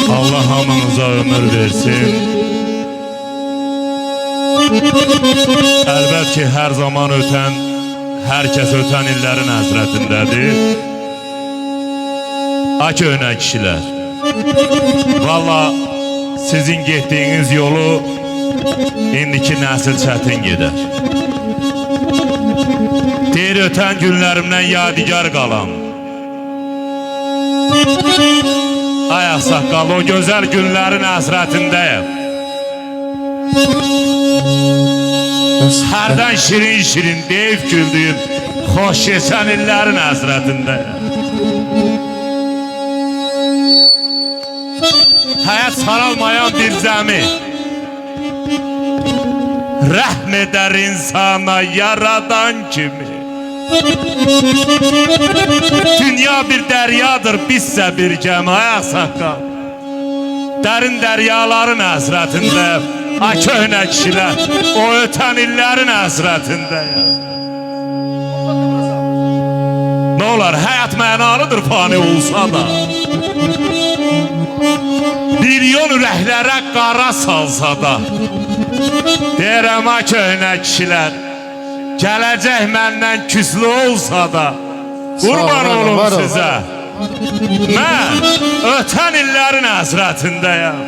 Allah hamınıza ömür versin. Elbette ki her zaman öten, herkes öten illerin həsrətindədir. Aki önə kişilər, valla sizin getdiyiniz yolu indiki nəsil çətin gedər. Deyir ötən günlərimdən yadigar qalam. Ay ağsaqqal, o gözəl günlərin həsrətindəyəm. Hərdən şirin-şirin deyib güldüyüm xoş keçən illərin həsrətindəyəm. Həyat saralmayan bir zəmi rəhm edər insana yaradan kimi. Dünya bir dəryadır, bizsə bir gəmi. Ay ağsaqqal, dərin dəryaların həsrətindəyəm. Ay köhnə kişilər, o ötən illərin həsrətindəyəm. Nə olar, həyat mənalıdır fani olsa da, milyon ürəklərə qara salsa da. Deyirəm ay köhnə kişilər, gələcək məndən küslü olsa da, qurban olum sizə. Mən ötən illərin həsrətindəyəm.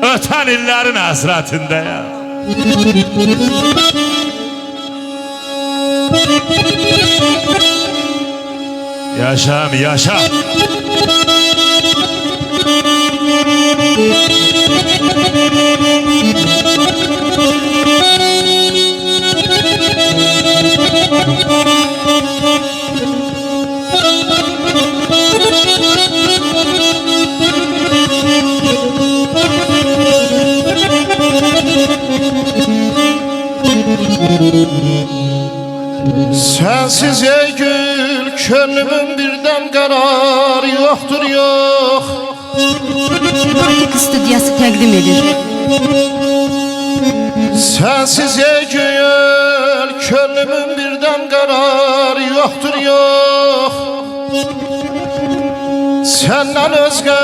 Ötən illərin həsrətindəyəm. Yaşam, yaşam. Sensiz ey gül, könlümün birden karar yoktur yok. Artık Studiyası təqdim edir. Sensiz ey gül, könlümün birden karar yoktur yok. Senden özgə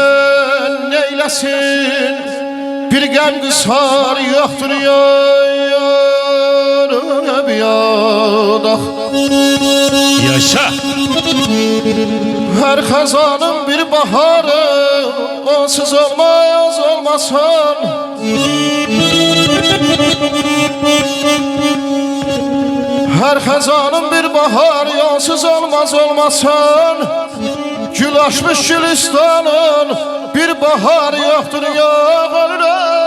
neylesin, bir gəm qısar yoktur yok. Yaşa. Her kazanın bir baharı, onsuz olmaz olmasan. Her kazanın bir baharı, onsuz olmaz olmasan. Gül açmış Gülistan'ın bir baharı yoktur yok. Ölürüm, ölürüm.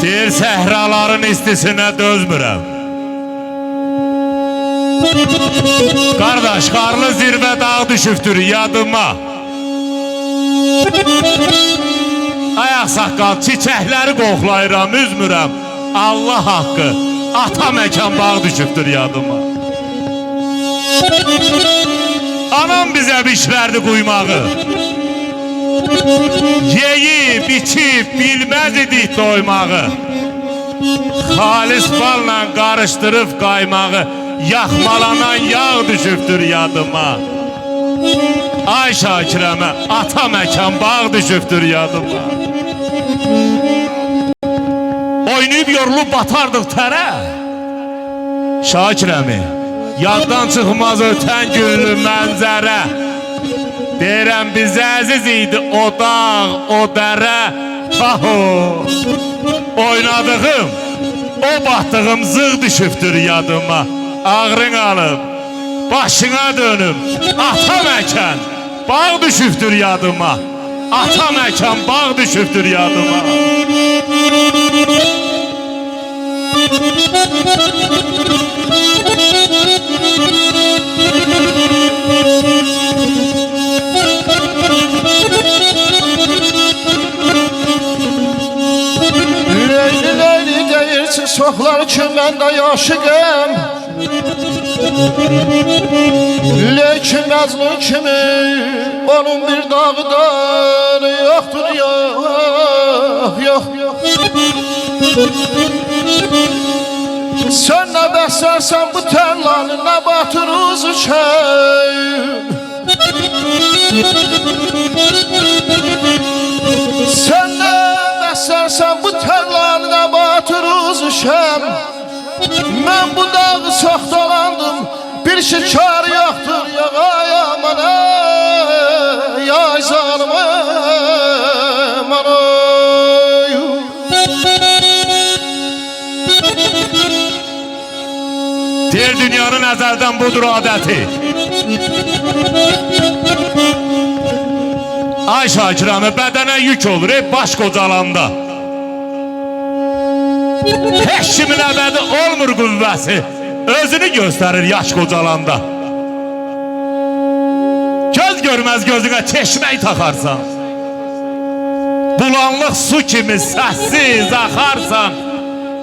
Deyir səhraların istisinə dözmürəm. Qardaş, qarlı zirvə dağ düşübdür yadıma. Ay ağsaqqal, çiçəkləri qoxlayıram, üzmürəm. Allah haqqı, ata məkan bağ düşübdür yadıma. Anam bizə bişlərdi quymağı. Yeyib, içib, bilməz idik doymağı. Xalis balla qarışdırıb qaymağı, yaxmalanan yağ düşübdür yadıma. Ay Şakirəmə, ata məkan bağ düşübdür yadıma. Oynayıb yorulub batardıq tərə. Şakirəmi, yaddan çıxmaz ötən günlü mənzərə. Deyirəm bizə əziz idi o dağ, o dərə. Oynadığım, o batdığım zığ düşübdür yadıma. Ağrın alıb, başına dönüm, ata məkan bağ düşübdür yadıma. Ata məkan bağ düşübdür yadıma. Leyli leyli deyirsin, soxlar ki mən də yaşıqım. Lekin Məcnun kimi onun bir dağıdan yoxdur yox Sen nə bəsərsən bu tərlanı nə batırız üçün Sen nə bəsərsən bu tərlanı nə batırız üçün Mən bu dağı çox dolandım Bir şikar yoxdur yağay aman Yay zalım aman Deyir dünyanın əzəldən budur adəti. Ay Şakiranı bədənə yük olur baş qocalanda. Heç kimin əbədi olmur qüvvəsi. Özünü göstərir yaş qocalanda. Göz görməz gözünə çeşmək taxarsan. Bulanlıq su kimi səssiz axarsan.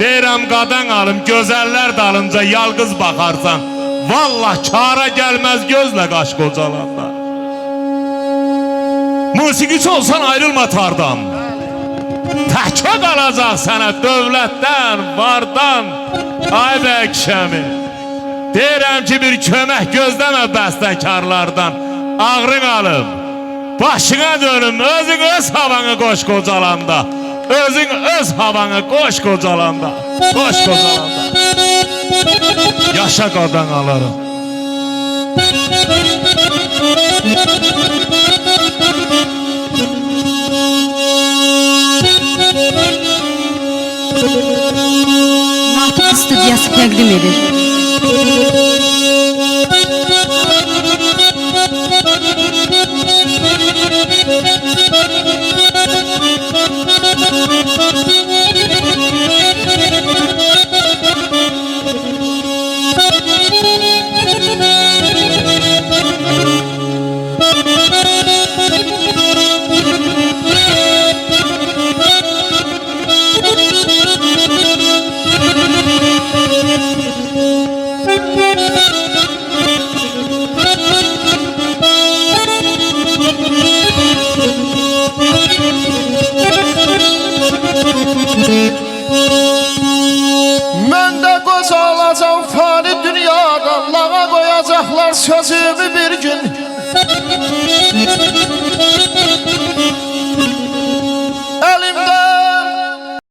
Deyirəm qadan alım gözəllər dalınca yalqız baxarsan. Vallah kara gəlməz gözlə qaş qocalanda. Musiqiçi olsan ayrılma tardan. Təkə qalacaq sənə dövlətdən, vardan. Ay bəkşəmi Deyirəm ki bir kömək gözləmə bəstəkarlardan Ağrın alım Başına dönüm özün öz havanı qoş qocalanda Özün öz havanı qoş qocalanda Qoş qocalanda Yaşa qadan alarım Natiq studiyası təqdim edir. Mən də qocalacam fani dünyadan Lağa qoyacaqlar sözümü bir gün